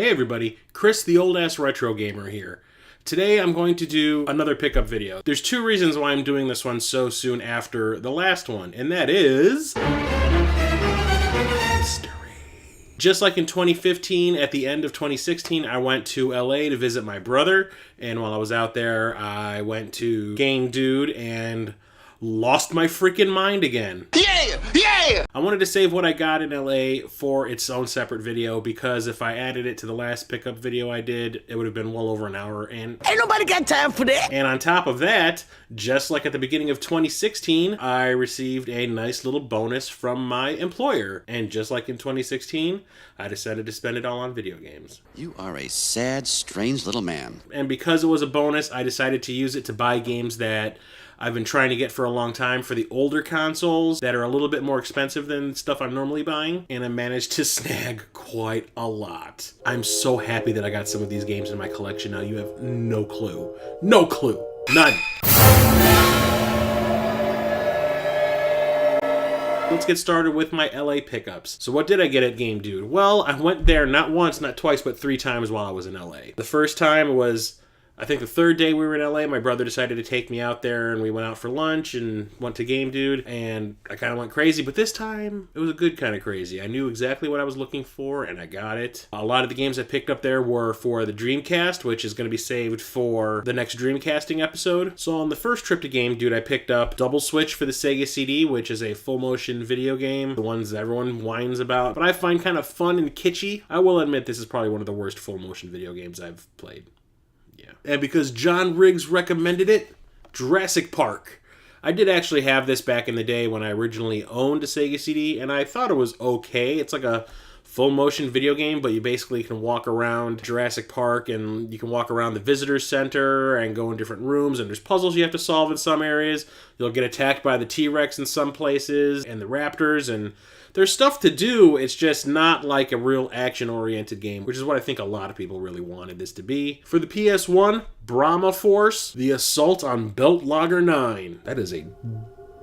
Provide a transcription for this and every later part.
Hey everybody, Chris the Old Ass Retro Gamer here. Today I'm going to do another pickup video. There's two reasons why I'm doing this one so soon after the last one, and that is... history. Just like in 2015, at the end of 2016, I went to LA to visit my brother, and while I was out there, I went to Game Dude and lost my freaking mind again. Yeah! I wanted to save what I got in LA for its own separate video, because if I added it to the last pickup video I did, it would have been well over an hour, and ain't nobody got time for that! And on top of that, just like at the beginning of 2016, I received a nice little bonus from my employer. And just like in 2016, I decided to spend it all on video games. You are a sad, strange little man. And because it was a bonus, I decided to use it to buy games that I've been trying to get for a long time for the older consoles that are a little bit more expensive than stuff I'm normally buying, and I managed to snag quite a lot. I'm so happy that I got some of these games in my collection now. You have no clue. No clue. None. Let's get started with my LA pickups. So what did I get at Game Dude? Well, I went there not once, not twice, but 3 times while I was in LA. The first time was, I think the third day we were in LA, my brother decided to take me out there, and we went out for lunch and went to Game Dude, and I kind of went crazy, but this time it was a good kind of crazy. I knew exactly what I was looking for, and I got it. A lot of the games I picked up there were for the Dreamcast, which is going to be saved for the next Dreamcasting episode. So on the first trip to Game Dude, I picked up Double Switch for the Sega CD, which is a full-motion video game, the ones that everyone whines about, but I find kind of fun and kitschy. I will admit this is probably one of the worst full-motion video games I've played. And because John Riggs recommended it, Jurassic Park. I did actually have this back in the day when I originally owned a Sega CD, and I thought it was okay. It's like a full motion video game, but you basically can walk around Jurassic Park, and you can walk around the visitor center and go in different rooms, and there's puzzles you have to solve in some areas. You'll get attacked by the T-Rex in some places, and the raptors, and there's stuff to do. It's just not like a real action-oriented game, which is what I think a lot of people really wanted this to be. For the PS1, Brahma Force, The Assault on Belt Lager 9. That is a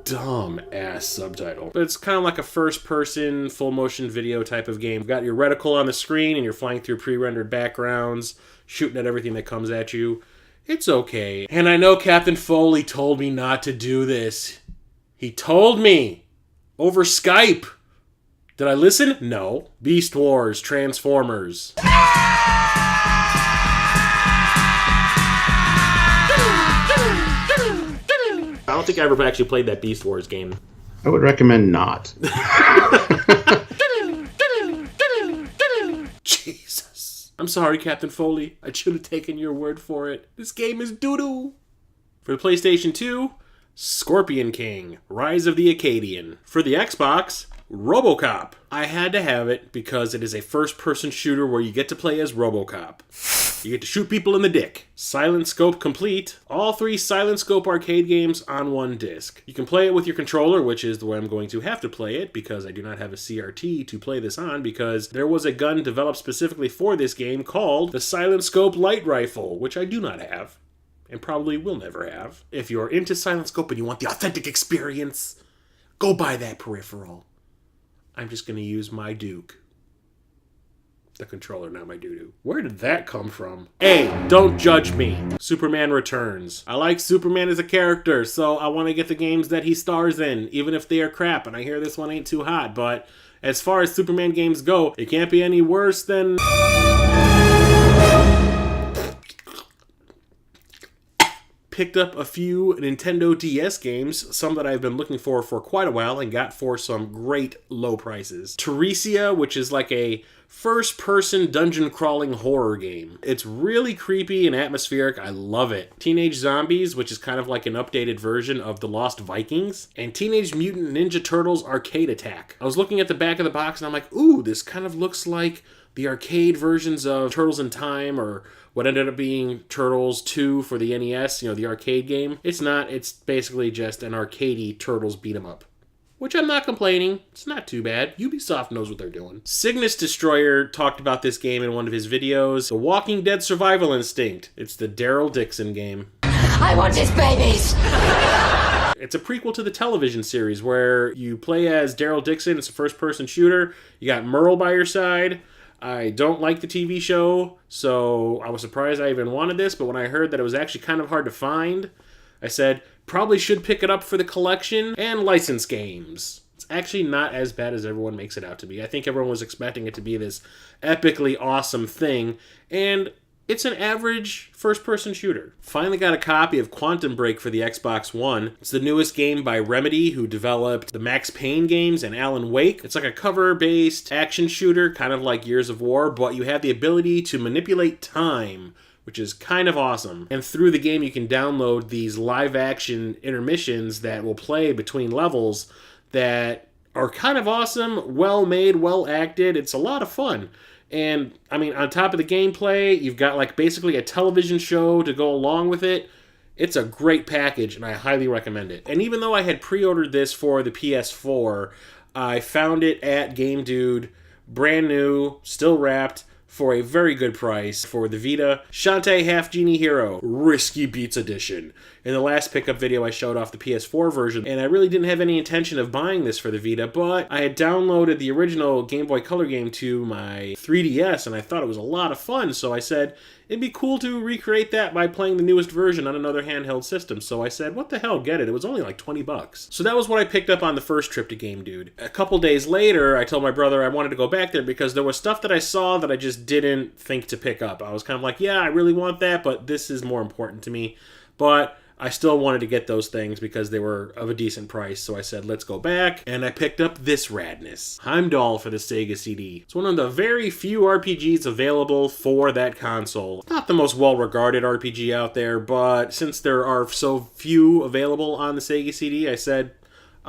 dumb-ass subtitle. But it's kind of like a first-person, full-motion video type of game. You've got your reticle on the screen, and you're flying through pre-rendered backgrounds, shooting at everything that comes at you. It's okay. And I know Captain Foley told me not to do this. He told me over Skype. Did I listen? No. Beast Wars, Transformers. I don't think I ever actually played that Beast Wars game. I would recommend not. Jesus. I'm sorry, Captain Foley. I should have taken your word for it. This game is doo-doo. For the PlayStation 2, Scorpion King, Rise of the Acadian. For the Xbox, RoboCop. I had to have it because it is a first-person shooter where you get to play as RoboCop. You get to shoot people in the dick. Silent Scope complete. All 3 Silent Scope arcade games on one disc. You can play it with your controller, which is the way I'm going to have to play it because I do not have a CRT to play this on, because there was a gun developed specifically for this game called the Silent Scope Light Rifle, which I do not have and probably will never have. If you're into Silent Scope and you want the authentic experience, go buy that peripheral. I'm just going to use my Duke. The controller, not my doo-doo. Where did that come from? Hey, don't judge me. Superman Returns. I like Superman as a character, so I want to get the games that he stars in, even if they are crap, and I hear this one ain't too hot, but as far as Superman games go, it can't be any worse than... Picked up a few Nintendo DS games, some that I've been looking for quite a while, and got for some great low prices. Teresia, which is like a first-person dungeon-crawling horror game. It's really creepy and atmospheric. I love it. Teenage Zombies, which is kind of like an updated version of The Lost Vikings. And Teenage Mutant Ninja Turtles Arcade Attack. I was looking at the back of the box, and I'm like, ooh, this kind of looks like the arcade versions of Turtles in Time, or what ended up being Turtles 2 for the NES, the arcade game. It's not. It's basically just an arcadey Turtles beat-em-up. Which I'm not complaining. It's not too bad. Ubisoft knows what they're doing. Cygnus Destroyer talked about this game in one of his videos. The Walking Dead Survival Instinct. It's the Daryl Dixon game. I want his babies! It's a prequel to the television series where you play as Daryl Dixon. It's a first-person shooter. You got Merle by your side. I don't like the TV show, so I was surprised I even wanted this, but when I heard that it was actually kind of hard to find, I said, probably should pick it up for the collection and license games. It's actually not as bad as everyone makes it out to be. I think everyone was expecting it to be this epically awesome thing, and it's an average first-person shooter. Finally got a copy of Quantum Break for the Xbox One. It's the newest game by Remedy, who developed the Max Payne games and Alan Wake. It's like a cover-based action shooter, kind of like Gears of War, but you have the ability to manipulate time, which is kind of awesome. And through the game, you can download these live-action intermissions that will play between levels that are kind of awesome, well-made, well-acted. It's a lot of fun. And, I mean, on top of the gameplay, you've got, like, basically a television show to go along with it. It's a great package, and I highly recommend it. And even though I had pre-ordered this for the PS4, I found it at Game Dude, brand new, still wrapped, for a very good price for the Vita. Shantae Half Genie Hero, Risky Beats Edition. In the last pickup video, I showed off the PS4 version, and I really didn't have any intention of buying this for the Vita, but I had downloaded the original Game Boy Color game to my 3DS, and I thought it was a lot of fun, so I said, it'd be cool to recreate that by playing the newest version on another handheld system. So I said, what the hell, get it. It was only like $20. So that was what I picked up on the first trip to Game Dude. A couple days later, I told my brother I wanted to go back there because there was stuff that I saw that I just didn't think to pick up. I was kind of like, yeah, I really want that, but this is more important to me. But I still wanted to get those things because they were of a decent price, so I said, let's go back, and I picked up this radness. Heimdall for the Sega CD. It's one of the very few RPGs available for that console. Not the most well-regarded RPG out there, but since there are so few available on the Sega CD, I said,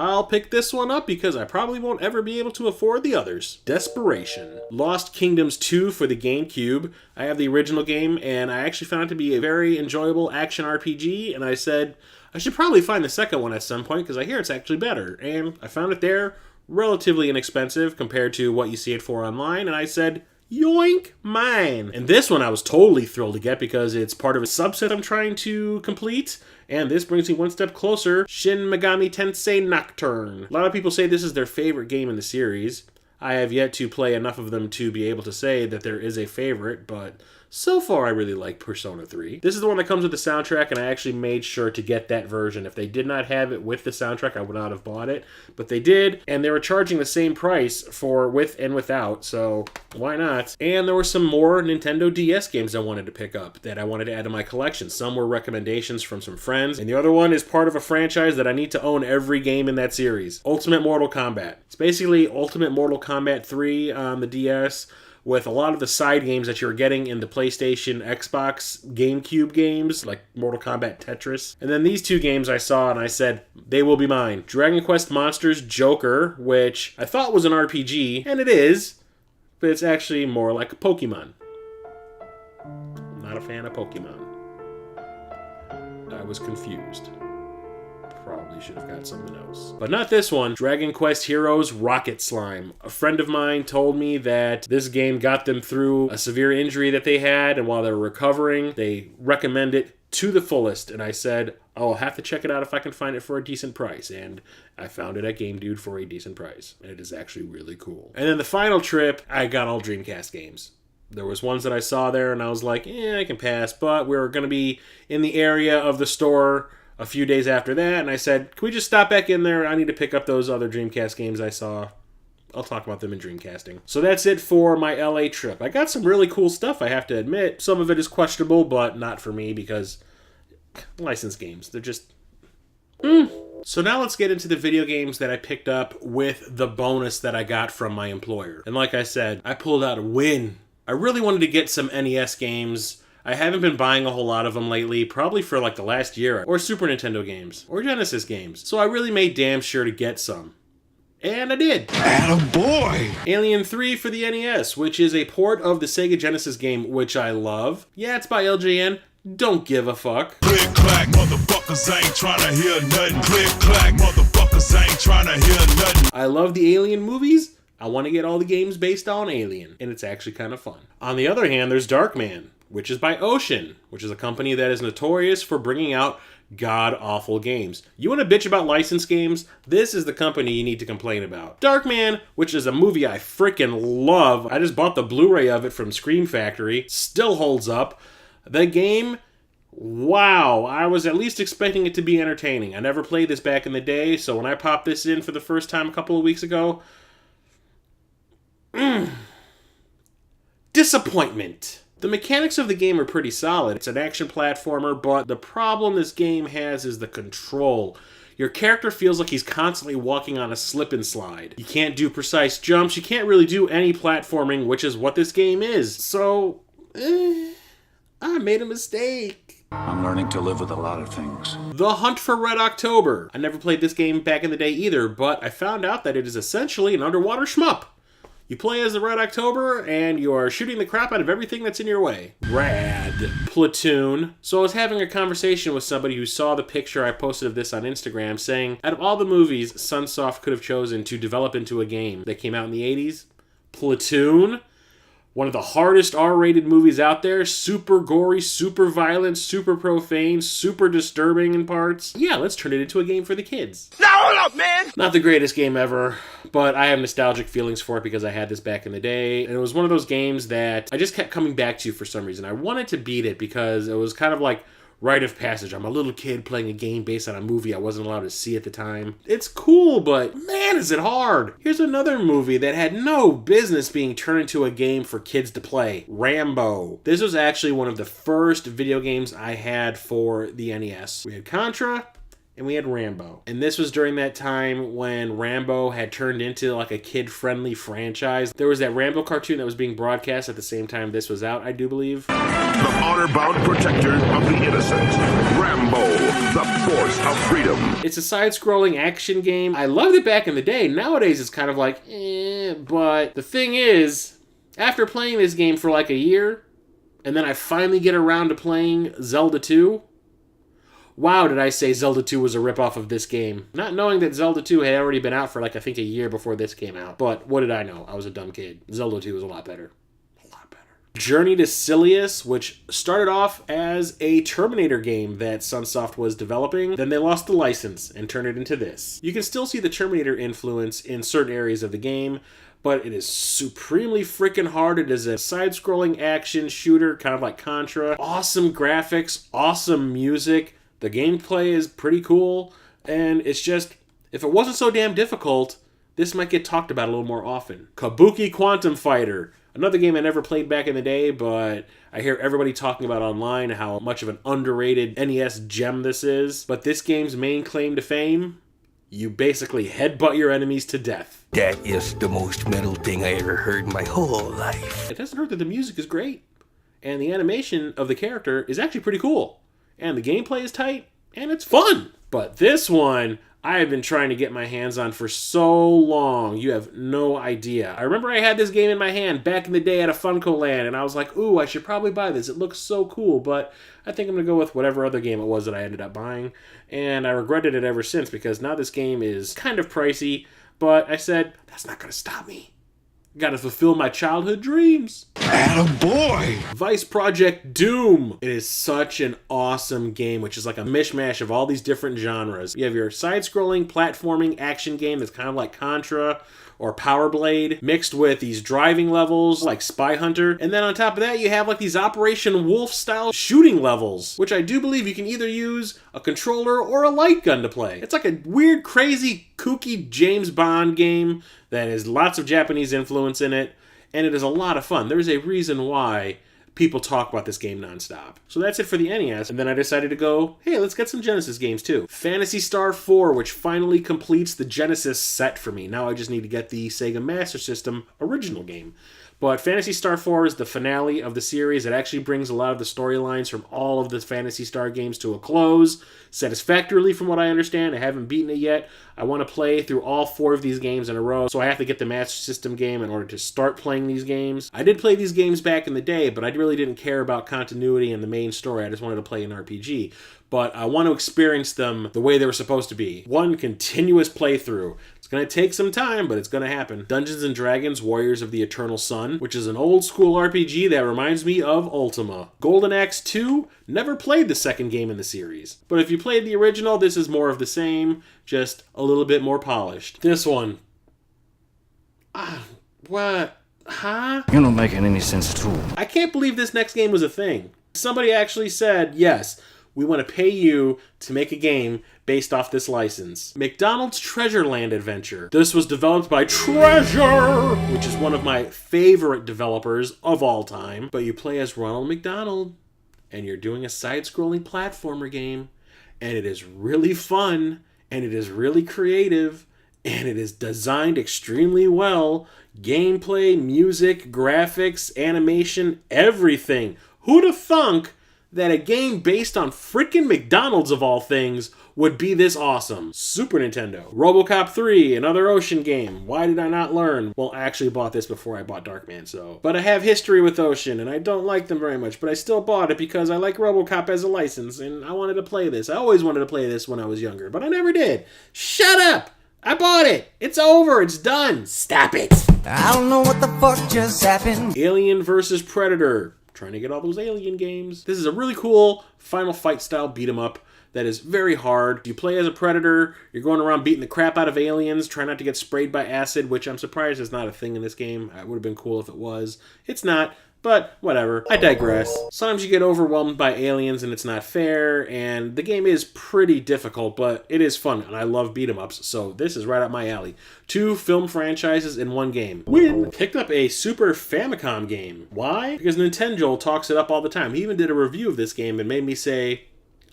I'll pick this one up because I probably won't ever be able to afford the others. Desperation. Lost Kingdoms 2 for the GameCube. I have the original game, and I actually found it to be a very enjoyable action RPG, and I said, I should probably find the second one at some point because I hear it's actually better. And I found it there, relatively inexpensive compared to what you see it for online, and I said, yoink, mine. And this one I was totally thrilled to get because it's part of a subset I'm trying to complete, and this brings me one step closer. Shin Megami Tensei Nocturne. A lot of people say this is their favorite game in the series. I have yet to play enough of them to be able to say that there is a favorite, but so far I really like Persona 3. This is the one that comes with the soundtrack, and I actually made sure to get that version. If they did not have it with the soundtrack, I would not have bought it, but they did, and they were charging the same price for with and without, so why not? And there were some more Nintendo DS games I wanted to pick up that I wanted to add to my collection. Some were recommendations from some friends, and the other one is part of a franchise that I need to own every game in that series. Ultimate Mortal Kombat. It's basically Ultimate Mortal Kombat 3 on the DS, with a lot of the side games that you're getting in the PlayStation, Xbox, GameCube games, like Mortal Kombat Tetris. And then these two games I saw and I said, they will be mine. Dragon Quest Monsters Joker, which I thought was an RPG, and it is, but it's actually more like a Pokemon. I'm not a fan of Pokemon. I was confused. Probably should have got something else. But not this one. Dragon Quest Heroes Rocket Slime. A friend of mine told me that this game got them through a severe injury that they had, and while they were recovering, they recommend it to the fullest. And I said, I'll have to check it out if I can find it for a decent price. And I found it at Game Dude for a decent price. And it is actually really cool. And then the final trip, I got all Dreamcast games. There was ones that I saw there, and I was like, I can pass. But we were going to be in the area of the store a few days after that, and I said, can we just stop back in there? I need to pick up those other Dreamcast games I saw. I'll talk about them in Dreamcasting. So that's it for my LA trip. I got some really cool stuff, I have to admit. Some of it is questionable, but not for me because licensed games, they're just... So now let's get into the video games that I picked up with the bonus that I got from my employer. And like I said, I pulled out a win. I really wanted to get some NES games. I haven't been buying a whole lot of them lately, probably for like the last year, or Super Nintendo games, or Genesis games. So I really made damn sure to get some. And I did. Attaboy! Alien 3 for the NES, which is a port of the Sega Genesis game, which I love. Yeah, it's by LJN. Don't give a fuck. Click clack, motherfuckers ain't tryna hear nothing. Click clack, motherfuckers ain't tryna hear nothing. I love the Alien movies. I want to get all the games based on Alien, and it's actually kind of fun. On the other hand, there's Darkman, which is by Ocean, which is a company that is notorious for bringing out god-awful games. You want to bitch about licensed games? This is the company you need to complain about. Darkman, which is a movie I freaking love. I just bought the Blu-ray of it from Scream Factory. Still holds up. The game, wow, I was at least expecting it to be entertaining. I never played this back in the day, so when I popped this in for the first time a couple of weeks ago, disappointment. The mechanics of the game are pretty solid. It's an action platformer, but the problem this game has is the control. Your character feels like he's constantly walking on a slip and slide. You can't do precise jumps, you can't really do any platforming, which is what this game is. So, I made a mistake. I'm learning to live with a lot of things. The Hunt for Red October. I never played this game back in the day either, but I found out that it is essentially an underwater shmup. You play as the Red October, and you are shooting the crap out of everything that's in your way. Rad. Platoon. So I was having a conversation with somebody who saw the picture I posted of this on Instagram, saying, out of all the movies Sunsoft could have chosen to develop into a game that came out in the 80s, Platoon, one of the hardest R-rated movies out there, super gory, super violent, super profane, super disturbing in parts. Yeah, let's turn it into a game for the kids. Now hold up, man! Not the greatest game ever, but I have nostalgic feelings for it because I had this back in the day. And it was one of those games that I just kept coming back to for some reason. I wanted to beat it because it was kind of like rite of passage. I'm a little kid playing a game based on a movie I wasn't allowed to see at the time. It's cool, but man, is it hard. Here's another movie that had no business being turned into a game for kids to play. Rambo. This was actually one of the first video games I had for the NES. We had Contra, and we had Rambo. And this was during that time when Rambo had turned into like a kid-friendly franchise. There was that Rambo cartoon that was being broadcast at the same time this was out, I do believe. The honor-bound protector of the innocent. Rambo, the force of freedom. It's a side-scrolling action game. I loved it back in the day. Nowadays it's kind of like, but the thing is, after playing this game for like a year, and then I finally get around to playing Zelda 2, wow, did I say Zelda 2 was a ripoff of this game. Not knowing that Zelda 2 had already been out for like, I think a year before this came out. But what did I know? I was a dumb kid. Zelda 2 was a lot better. A lot better. Journey to Silius, which started off as a Terminator game that Sunsoft was developing. Then they lost the license and turned it into this. You can still see the Terminator influence in certain areas of the game, but it is supremely freaking hard. It is a side-scrolling action shooter, kind of like Contra. Awesome graphics, awesome music. The gameplay is pretty cool, and it's just, if it wasn't so damn difficult, this might get talked about a little more often. Kabuki Quantum Fighter. Another game I never played back in the day, but I hear everybody talking about online how much of an underrated NES gem this is. But this game's main claim to fame, you basically headbutt your enemies to death. That is the most metal thing I ever heard in my whole life. It doesn't hurt that the music is great, and the animation of the character is actually pretty cool. And the gameplay is tight, and it's fun. But this one, I have been trying to get my hands on for so long. You have no idea. I remember I had this game in my hand back in the day at a Funko Land, and I was like, ooh, I should probably buy this. It looks so cool, but I think I'm going to go with whatever other game it was that I ended up buying. And I regretted it ever since, because now this game is kind of pricey, but I said, that's not going to stop me. Gotta fulfill my childhood dreams. Attaboy! Vice Project Doom. It is such an awesome game, which is like a mishmash of all these different genres. You have your side-scrolling, platforming action game that's kind of like Contra or Power Blade, mixed with these driving levels like Spy Hunter. And then on top of that, you have like these Operation Wolf-style shooting levels, which I do believe you can either use a controller or a light gun to play. It's like a weird, crazy, kooky James Bond game that has lots of Japanese influence in it, and it is a lot of fun. There's a reason why people talk about this game nonstop. So that's it for the NES, and then I decided to go, hey, let's get some Genesis games too. Phantasy Star 4, which finally completes the Genesis set for me. Now I just need to get the Sega Master System original game. But Phantasy Star 4 is the finale of the series. It actually brings a lot of the storylines from all of the Phantasy Star games to a close, satisfactorily from what I understand. I haven't beaten it yet. I want to play through all 4 of these games in a row, so I have to get the Master System game in order to start playing these games. I did play these games back in the day, but I really didn't care about continuity and the main story. I just wanted to play an RPG. But I want to experience them the way they were supposed to be. One continuous playthrough. It's going to take some time, but it's going to happen. Dungeons & Dragons Warriors of the Eternal Sun one, which is an old school RPG that reminds me of Ultima. Golden Axe 2, never played the second game in the series. But if you played the original, this is more of the same, just a little bit more polished. This one. What? Huh? You're not making any sense at all. I can't believe this next game was a thing. Somebody actually said, yes, we want to pay you to make a game based off this license. McDonald's Treasureland Adventure. This was developed by Treasure, which is one of my favorite developers of all time. But you play as Ronald McDonald, and you're doing a side-scrolling platformer game, and it is really fun, and it is really creative, and it is designed extremely well. Gameplay, music, graphics, animation, everything. Who'd have thunk that a game based on frickin' McDonald's of all things would be this awesome? Super Nintendo. RoboCop 3, another Ocean game. Why did I not learn? Well, I actually bought this before I bought Darkman, so. But I have history with Ocean, and I don't like them very much, but I still bought it because I like RoboCop as a license, and I wanted to play this. I always wanted to play this when I was younger, but I never did. Shut up! I bought it! It's over! It's done! Stop it! I don't know what the fuck just happened. Alien vs. Predator. Trying to get all those Alien games. This is a really cool Final Fight style beat 'em up that is very hard. You play as a predator, you're going around beating the crap out of aliens, trying not to get sprayed by acid, which I'm surprised is not a thing in this game. It would have been cool if it was. It's not, but whatever. I digress. Sometimes you get overwhelmed by aliens and it's not fair, and the game is pretty difficult, but it is fun, and I love beat 'em ups, so this is right up my alley. 2 film franchises in one game. Win! Picked up a Super Famicom game. Why? Because Nintendo talks it up all the time. He even did a review of this game and made me say,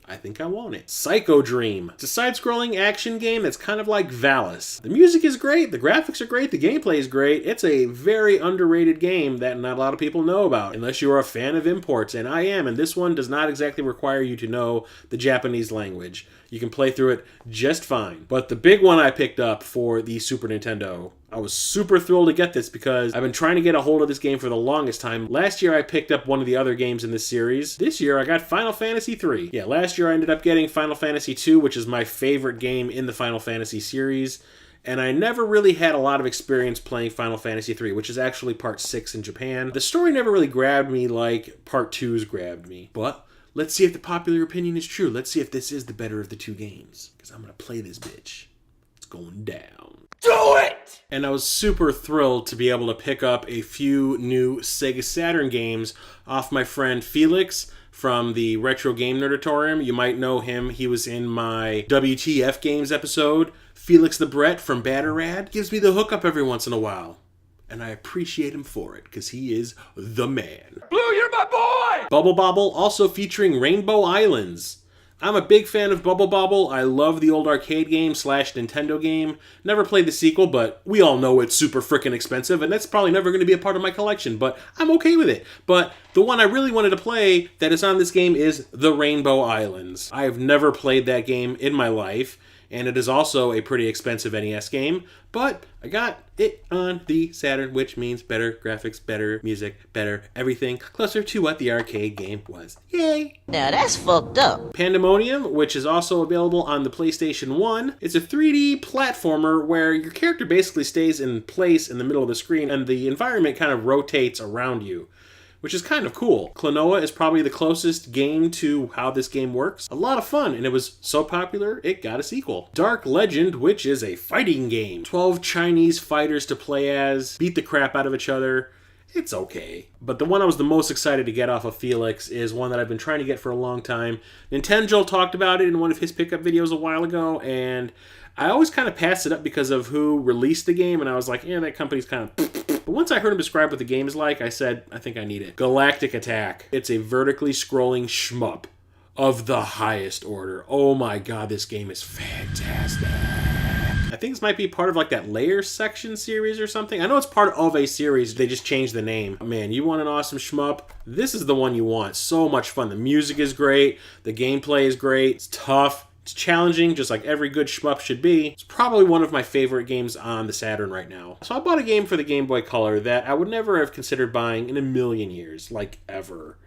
I think I want it. Psycho Dream. It's a side-scrolling action game that's kind of like Valis. The music is great, the graphics are great, the gameplay is great. It's a very underrated game that not a lot of people know about, unless you're a fan of imports, and I am, and this one does not exactly require you to know the Japanese language. You can play through it just fine. But the big one I picked up for the Super Nintendo, I was super thrilled to get this because I've been trying to get a hold of this game for the longest time. Last year I picked up one of the other games in this series. This year I got Final Fantasy III. Yeah, last year I ended up getting Final Fantasy II, which is my favorite game in the Final Fantasy series. And I never really had a lot of experience playing Final Fantasy III, which is actually Part 6 in Japan. The story never really grabbed me like Part 2's grabbed me. But let's see if the popular opinion is true. Let's see if this is the better of the two games. Because I'm going to play this bitch. It's going down. Do it! And I was super thrilled to be able to pick up a few new Sega Saturn games off my friend Felix from the Retro Game Nerdatorium. You might know him. He was in my WTF Games episode. Felix the Brett from Batterad gives me the hookup every once in a while. And I appreciate him for it, because he is the man. Blue, you're my boy! Bubble Bobble, also featuring Rainbow Islands. I'm a big fan of Bubble Bobble. I love the old arcade game / Nintendo game. Never played the sequel, but we all know it's super frickin' expensive, and that's probably never going to be a part of my collection, but I'm okay with it. But the one I really wanted to play that is on this game is the Rainbow Islands. I have never played that game in my life, and it is also a pretty expensive NES game, but I got it on the Saturn, which means better graphics, better music, better everything, closer to what the arcade game was. Yay! Now that's fucked up. Pandemonium, which is also available on the PlayStation 1. It's a 3D platformer where your character basically stays in place in the middle of the screen, and the environment kind of rotates around you, which is kind of cool. Klonoa is probably the closest game to how this game works. A lot of fun, and it was so popular, it got a sequel. Dark Legend, which is a fighting game. 12 Chinese fighters to play as, beat the crap out of each other. It's okay. But the one I was the most excited to get off of Felix is one that I've been trying to get for a long time. Nintendo talked about it in one of his pickup videos a while ago, and I always kind of passed it up because of who released the game, and I was like, yeah, that company's kind of... But once I heard him describe what the game is like, I said, I think I need it. Galactic Attack. It's a vertically scrolling shmup of the highest order. Oh my god, this game is fantastic. I think this might be part of like that Layer Section series or something. I know it's part of a series, they just changed the name. Man, you want an awesome shmup? This is the one you want. So much fun. The music is great, the gameplay is great, it's tough. It's challenging, just like every good shmup should be. It's probably one of my favorite games on the Saturn right now. So I bought a game for the Game Boy Color that I would never have considered buying in a million years, like ever.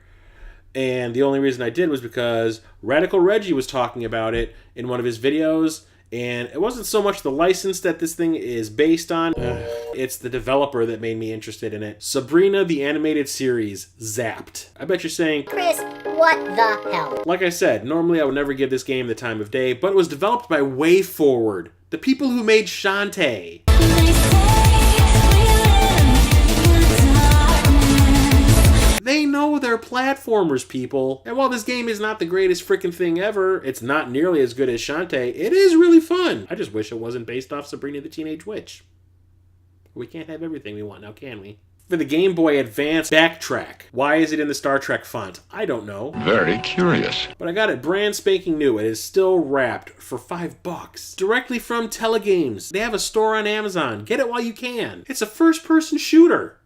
And the only reason I did was because Radical Reggie was talking about it in one of his videos, And it wasn't so much the license that this thing is based on, it's the developer that made me interested in it. Sabrina the Animated Series, Zapped. I bet you're saying, Chris, what the hell? Like I said, normally I would never give this game the time of day, but it was developed by WayForward, the people who made Shantae. They know they're platformers, people. And while this game is not the greatest freaking thing ever, it's not nearly as good as Shantae, it is really fun. I just wish it wasn't based off Sabrina the Teenage Witch. We can't have everything we want now, can we? For the Game Boy Advance, Backtrack. Why is it in the Star Trek font? I don't know. Very curious. But I got it brand spanking new. It is still wrapped for $5. Directly from Telegames. They have a store on Amazon. Get it while you can. It's a first-person shooter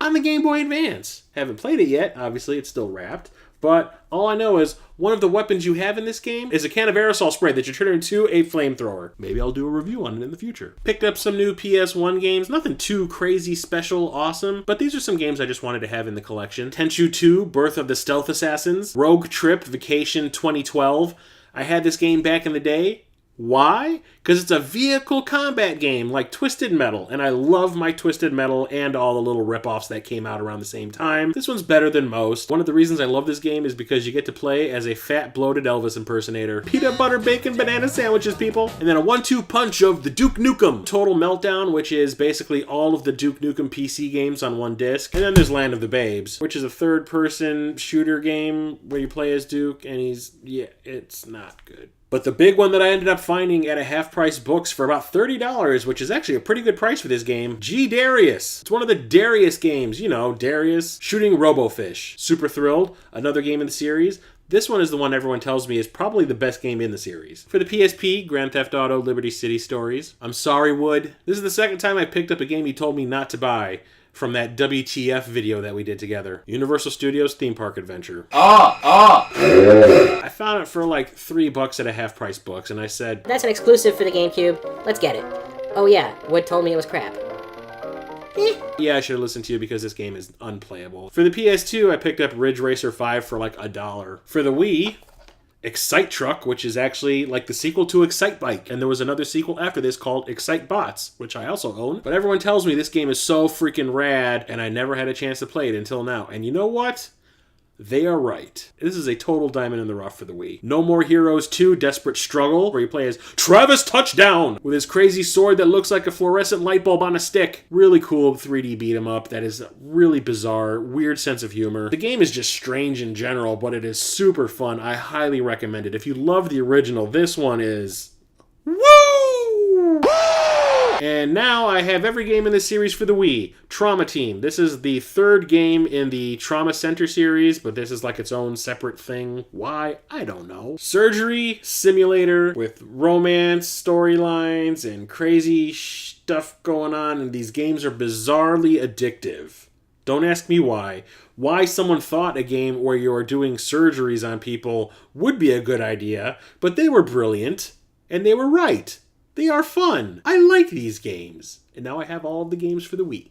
on the Game Boy Advance. Haven't played it yet. Obviously, it's still wrapped. But all I know is one of the weapons you have in this game is a can of aerosol spray that you turn into a flamethrower. Maybe I'll do a review on it in the future. Picked up some new PS1 games. Nothing too crazy, special, awesome, but these are some games I just wanted to have in the collection. Tenchu 2, Birth of the Stealth Assassins. Rogue Trip, Vacation 2012. I had this game back in the day. Why? Because it's a vehicle combat game like Twisted Metal, and I love my Twisted Metal and all the little ripoffs that came out around the same time. This one's better than most. One of the reasons I love this game is because you get to play as a fat, bloated Elvis impersonator. Peanut butter, bacon, banana sandwiches, people. And then a 1-2 punch of the Duke Nukem Total Meltdown, which is basically all of the Duke Nukem PC games on one disc. And then there's Land of the Babes, which is a third-person shooter game where you play as Duke, and it's not good. But the big one that I ended up finding at a half-price books for about $30, which is actually a pretty good price for this game, G Darius. It's one of the Darius games. You know, Darius shooting Robofish. Super thrilled. Another game in the series. This one is the one everyone tells me is probably the best game in the series. For the PSP, Grand Theft Auto Liberty City Stories. I'm sorry, Wood. This is the second time I picked up a game you told me not to buy from that WTF video that we did together. Universal Studios Theme Park Adventure. I found it for like $3 at a half-price books, and I said, that's an exclusive for the GameCube. Let's get it. Oh yeah, Wood told me it was crap. Yeah, I should have listened to you because this game is unplayable. For the PS2, I picked up Ridge Racer 5 for like $1. For the Wii, Excite Truck, which is actually like the sequel to Excite Bike. And there was another sequel after this called Excite Bots, which I also own. But everyone tells me this game is so freaking rad, and I never had a chance to play it until now. And you know what? They are right. This is a total diamond in the rough for the Wii. No More Heroes 2 Desperate Struggle, where you play as Travis Touchdown with his crazy sword that looks like a fluorescent light bulb on a stick. Really cool 3D beat 'em up that is really bizarre, weird sense of humor. The game is just strange in general, but it is super fun. I highly recommend it. If you love the original, this one is woo! And now I have every game in this series for the Wii. Trauma Team. This is the third game in the Trauma Center series, but this is like its own separate thing. Why? I don't know. Surgery Simulator with romance, storylines, and crazy stuff going on, and these games are bizarrely addictive. Don't ask me why. Why someone thought a game where you're doing surgeries on people would be a good idea, but they were brilliant, and they were right. They are fun. I like these games. And now I have all of the games for the Wii.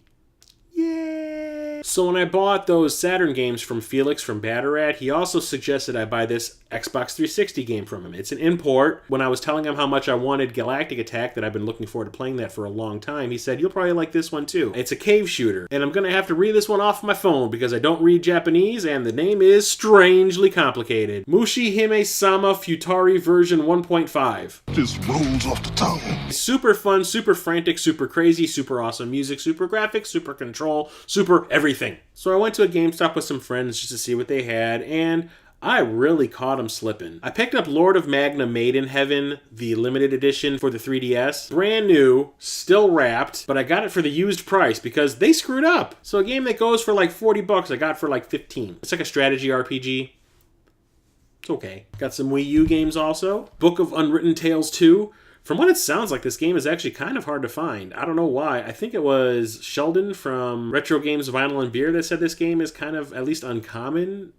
Yay! So when I bought those Saturn games from Felix from Battarat, he also suggested I buy this Xbox 360 game from him. It's an import. When I was telling him how much I wanted Galactic Attack, that I've been looking forward to playing that for a long time, he said, you'll probably like this one too. It's a cave shooter, and I'm going to have to read this one off my phone because I don't read Japanese, and the name is strangely complicated. Mushi Hime Sama Futari version 1.5. Just rolls off the tongue. Super fun, super frantic, super crazy, super awesome music, super graphics, super control, super everything. So I went to a GameStop with some friends just to see what they had, and I really caught them slipping. I picked up Lord of Magna Made in Heaven, the limited edition for the 3DS. Brand new, still wrapped, but I got it for the used price because they screwed up. So a game that goes for like $40, I got for like 15. It's like a strategy RPG. It's okay. Got some Wii U games also. Book of Unwritten Tales 2. From what it sounds like, this game is actually kind of hard to find. I don't know why. I think it was Sheldon from Retro Games Vinyl and Beer that said this game is kind of at least uncommon.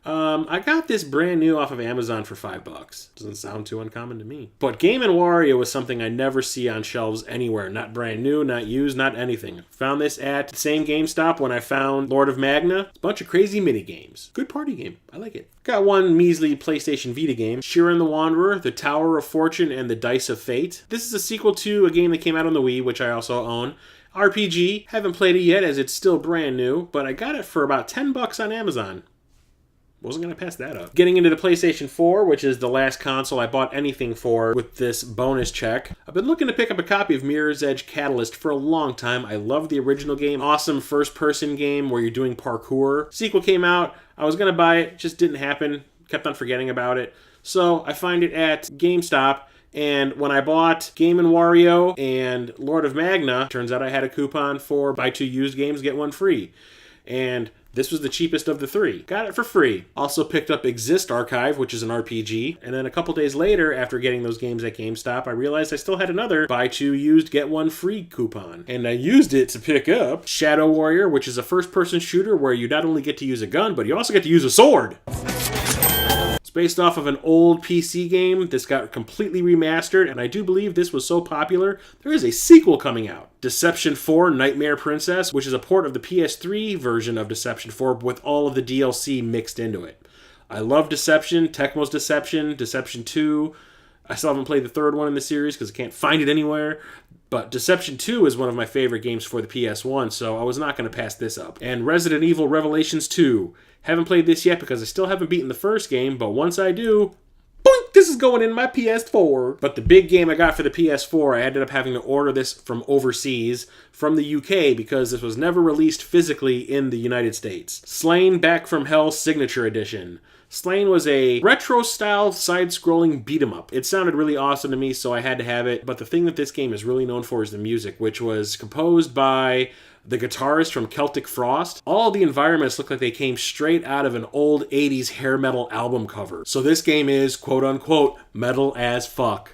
I got this brand new off of Amazon for $5. Doesn't sound too uncommon to me. But Game & Wario was something I never see on shelves anywhere. Not brand new, not used, not anything. Found this at the same GameStop when I found Lord of Magna. It's a bunch of crazy mini games. Good party game. I like it. Got one measly PlayStation Vita game, Shiren the Wanderer, The Tower of Fortune, and The Dice of Fate. This is a sequel to a game that came out on the Wii, which I also own. RPG. Haven't played it yet as it's still brand new, but I got it for about $10 on Amazon. Wasn't going to pass that up. Getting into the PlayStation 4, which is the last console I bought anything for with this bonus check. I've been looking to pick up a copy of Mirror's Edge Catalyst for a long time. I love the original game. Awesome first-person game where you're doing parkour. Sequel came out. I was going to buy it. Just didn't happen. Kept on forgetting about it. So I find it at GameStop. And when I bought Game & Wario and Lord of Magna, turns out I had a coupon for buy 2 used games, get 1 free. And this was the cheapest of the 3. Got it for free. Also picked up Exist Archive, which is an RPG. And then a couple days later, after getting those games at GameStop, I realized I still had another buy 2 used, get 1 free coupon. And I used it to pick up Shadow Warrior, which is a first-person shooter where you not only get to use a gun, but you also get to use a sword. Based off of an old PC game. This got completely remastered, and I do believe this was so popular, there is a sequel coming out. Deception 4 Nightmare Princess, which is a port of the PS3 version of Deception 4 with all of the DLC mixed into it. I love Deception, Tecmo's Deception, Deception 2. I still haven't played the third one in the series because I can't find it anywhere. But Deception 2 is one of my favorite games for the PS1, so I was not going to pass this up. And Resident Evil Revelations 2. Haven't played this yet because I still haven't beaten the first game, but once I do, boink, this is going in my PS4. But the big game I got for the PS4, I ended up having to order this from overseas, from the UK, because this was never released physically in the United States. Slain Back from Hell Signature Edition. Slain was a retro-style side-scrolling beat-em-up. It sounded really awesome to me, so I had to have it. But the thing that this game is really known for is the music, which was composed by the guitarist from Celtic Frost. All the environments look like they came straight out of an old 80s hair metal album cover. So this game is, quote-unquote, metal as fuck.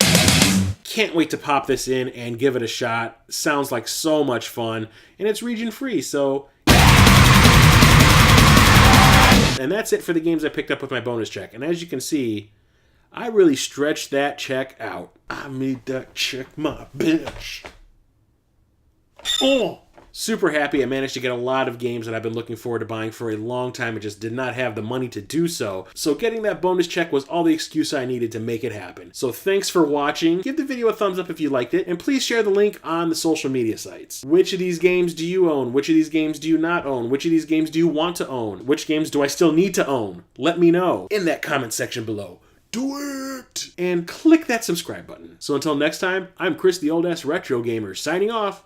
Can't wait to pop this in and give it a shot. Sounds like so much fun. And it's region-free, so... And that's it for the games I picked up with my bonus check. And as you can see, I really stretched that check out. I made that check my bitch. Oh! Super happy I managed to get a lot of games that I've been looking forward to buying for a long time and just did not have the money to do so. So getting that bonus check was all the excuse I needed to make it happen. So thanks for watching. Give the video a thumbs up if you liked it, and please share the link on the social media sites. Which of these games do you own? Which of these games do you not own? Which of these games do you want to own? Which games do I still need to own? Let me know in that comment section below. Do it! And click that subscribe button. So until next time, I'm Chris the Old Ass Retro Gamer signing off.